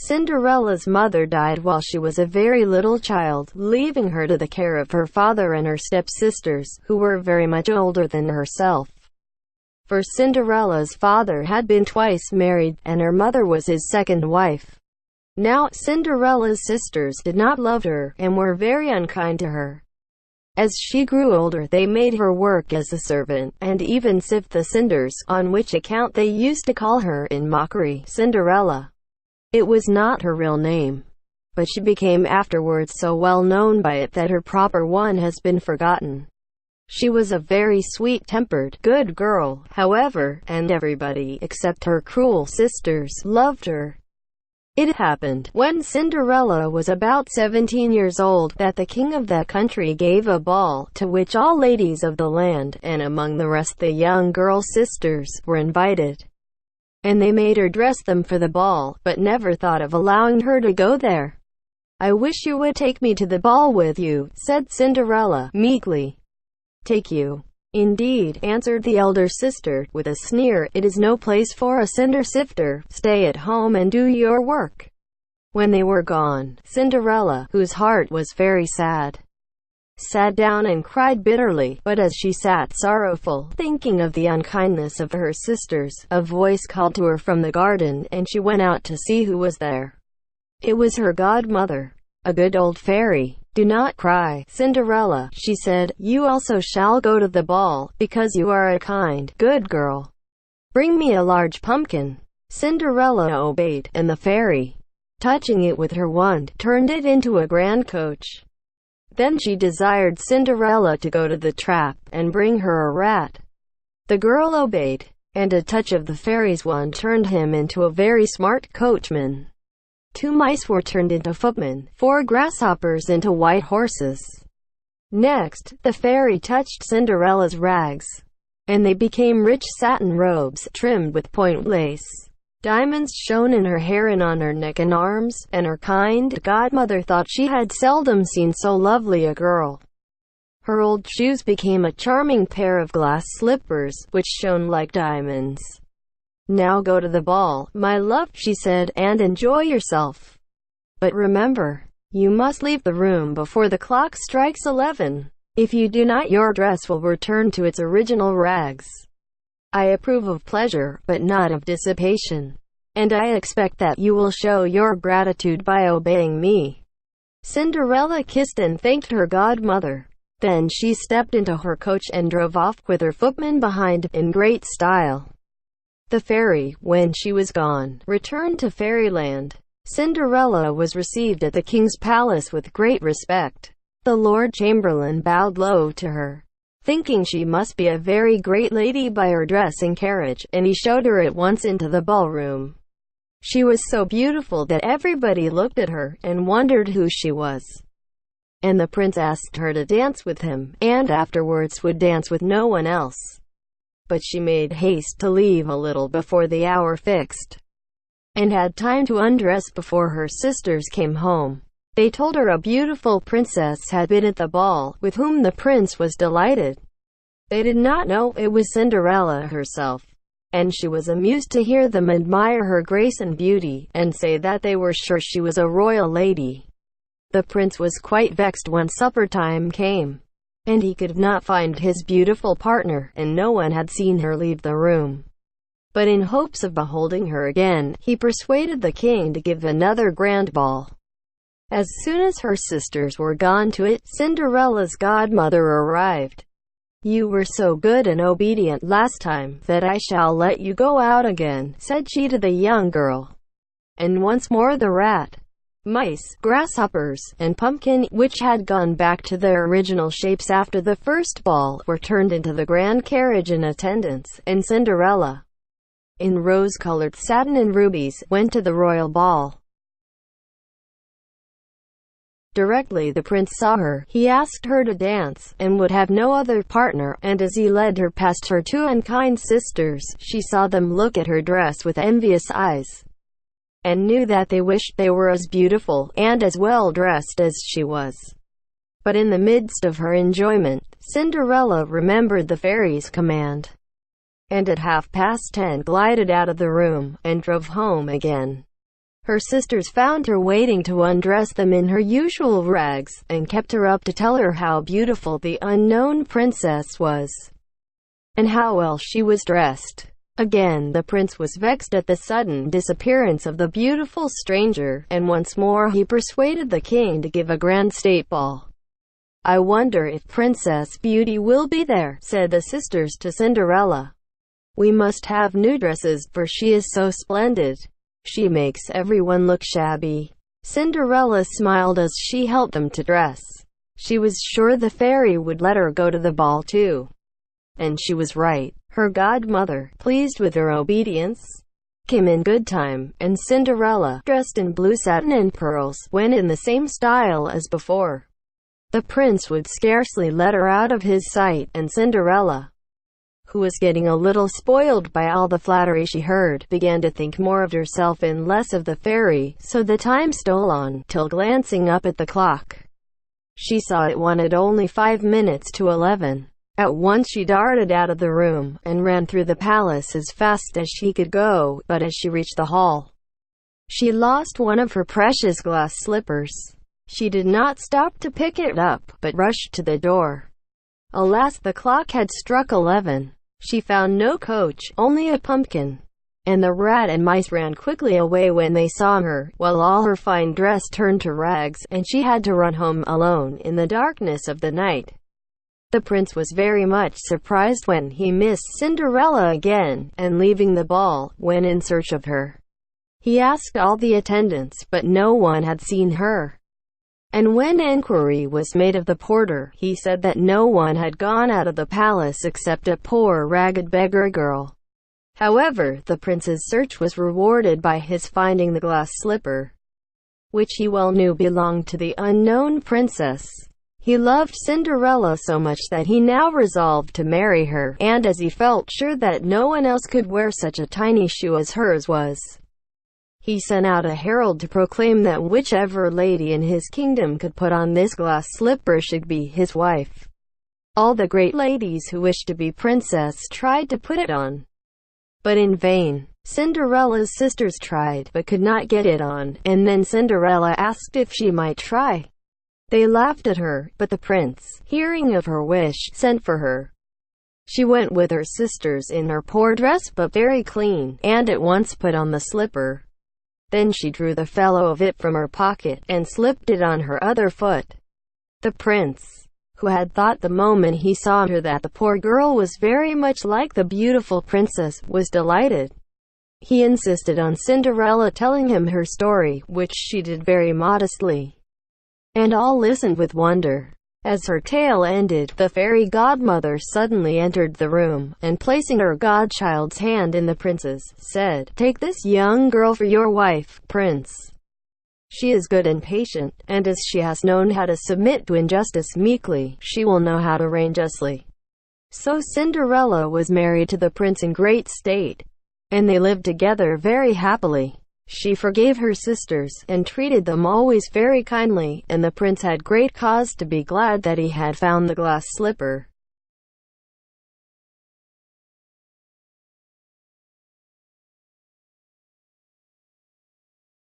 Cinderella's mother died while she was a very little child, leaving her to the care of her father and her stepsisters, who were very much older than herself. For Cinderella's father had been twice married, and her mother was his second wife. Now, Cinderella's sisters did not love her, and were very unkind to her. As she grew older, they made her work as a servant, and even sift the cinders, on which account they used to call her, in mockery, Cinderella. It was not her real name, but she became afterwards so well known by it that her proper one has been forgotten. She was a very sweet-tempered, good girl, however, and everybody, except her cruel sisters, loved her. It happened, when Cinderella was about 17 years old, that the king of that country gave a ball, to which all ladies of the land, and among the rest the young girl sisters, were invited. And they made her dress them for the ball, but never thought of allowing her to go there. "I wish you would take me to the ball with you," said Cinderella, meekly. "Take you? Indeed," answered the elder sister, with a sneer. "It is no place for a cinder sifter. Stay at home and do your work." When they were gone, Cinderella, whose heart was very sad, sat down and cried bitterly. But as she sat sorrowful, thinking of the unkindness of her sisters, a voice called to her from the garden, and she went out to see who was there. It was her godmother, a good old fairy. "Do not cry, Cinderella," she said. "You also shall go to the ball, because you are a kind, good girl. Bring me a large pumpkin." Cinderella obeyed, and the fairy, touching it with her wand, turned it into a grand coach. Then she desired Cinderella to go to the trap, and bring her a rat. The girl obeyed, and a touch of the fairy's wand turned him into a very smart coachman. 2 mice were turned into footmen, 4 grasshoppers into white horses. Next, the fairy touched Cinderella's rags, and they became rich satin robes, trimmed with point lace. Diamonds shone in her hair and on her neck and arms, and her kind godmother thought she had seldom seen so lovely a girl. Her old shoes became a charming pair of glass slippers, which shone like diamonds. "Now go to the ball, my love," she said, "and enjoy yourself. But remember, you must leave the room before the clock strikes 11. If you do not, your dress will return to its original rags. I approve of pleasure, but not of dissipation, and I expect that you will show your gratitude by obeying me." Cinderella kissed and thanked her godmother. Then she stepped into her coach and drove off with her footman behind, in great style. The fairy, when she was gone, returned to fairyland. Cinderella was received at the king's palace with great respect. The Lord Chamberlain bowed low to her, thinking she must be a very great lady by her dress and carriage, and he showed her at once into the ballroom. She was so beautiful that everybody looked at her, and wondered who she was. And the prince asked her to dance with him, and afterwards would dance with no one else. But she made haste to leave a little before the hour fixed, and had time to undress before her sisters came home. They told her a beautiful princess had been at the ball, with whom the prince was delighted. They did not know it was Cinderella herself, and she was amused to hear them admire her grace and beauty, and say that they were sure she was a royal lady. The prince was quite vexed when supper time came, and he could not find his beautiful partner, and no one had seen her leave the room. But in hopes of beholding her again, he persuaded the king to give another grand ball. As soon as her sisters were gone to it, Cinderella's godmother arrived. "You were so good and obedient last time, that I shall let you go out again," said she to the young girl. And once more the rat, mice, grasshoppers, and pumpkin, which had gone back to their original shapes after the first ball, were turned into the grand carriage in attendance, and Cinderella, in rose-colored satin and rubies, went to the royal ball. Directly the prince saw her, he asked her to dance, and would have no other partner, and as he led her past her 2 unkind sisters, she saw them look at her dress with envious eyes, and knew that they wished they were as beautiful, and as well dressed as she was. But in the midst of her enjoyment, Cinderella remembered the fairy's command, and at 10:30 glided out of the room, and drove home again. Her sisters found her waiting to undress them in her usual rags, and kept her up to tell her how beautiful the unknown princess was, and how well she was dressed. Again the prince was vexed at the sudden disappearance of the beautiful stranger, and once more he persuaded the king to give a grand state ball. "I wonder if Princess Beauty will be there," said the sisters to Cinderella. "We must have new dresses, for she is so splendid. She makes everyone look shabby." Cinderella smiled as she helped them to dress. She was sure the fairy would let her go to the ball too. And she was right. Her godmother, pleased with her obedience, came in good time, and Cinderella, dressed in blue satin and pearls, went in the same style as before. The prince would scarcely let her out of his sight, and Cinderella, who was getting a little spoiled by all the flattery she heard, began to think more of herself and less of the fairy, so the time stole on, till glancing up at the clock, she saw it wanted only 5 minutes to 11. At once she darted out of the room, and ran through the palace as fast as she could go, but as she reached the hall, she lost one of her precious glass slippers. She did not stop to pick it up, but rushed to the door. Alas, the clock had struck 11. She found no coach, only a pumpkin, and the rat and mice ran quickly away when they saw her, while all her fine dress turned to rags, and she had to run home alone in the darkness of the night. The prince was very much surprised when he missed Cinderella again, and leaving the ball, went in search of her. He asked all the attendants, but no one had seen her. And when enquiry was made of the porter, he said that no one had gone out of the palace except a poor ragged beggar girl. However, the prince's search was rewarded by his finding the glass slipper, which he well knew belonged to the unknown princess. He loved Cinderella so much that he now resolved to marry her, and as he felt sure that no one else could wear such a tiny shoe as hers was, he sent out a herald to proclaim that whichever lady in his kingdom could put on this glass slipper should be his wife. All the great ladies who wished to be princess tried to put it on, but in vain. Cinderella's sisters tried, but could not get it on, and then Cinderella asked if she might try. They laughed at her, but the prince, hearing of her wish, sent for her. She went with her sisters in her poor dress but very clean, and at once put on the slipper. Then she drew the fellow of it from her pocket, and slipped it on her other foot. The prince, who had thought the moment he saw her that the poor girl was very much like the beautiful princess, was delighted. He insisted on Cinderella telling him her story, which she did very modestly, and all listened with wonder. As her tale ended, the fairy godmother suddenly entered the room, and placing her godchild's hand in the prince's, said, "Take this young girl for your wife, prince. She is good and patient, and as she has known how to submit to injustice meekly, she will know how to reign justly." So Cinderella was married to the prince in great state, and they lived together very happily. She forgave her sisters, and treated them always very kindly, and the prince had great cause to be glad that he had found the glass slipper.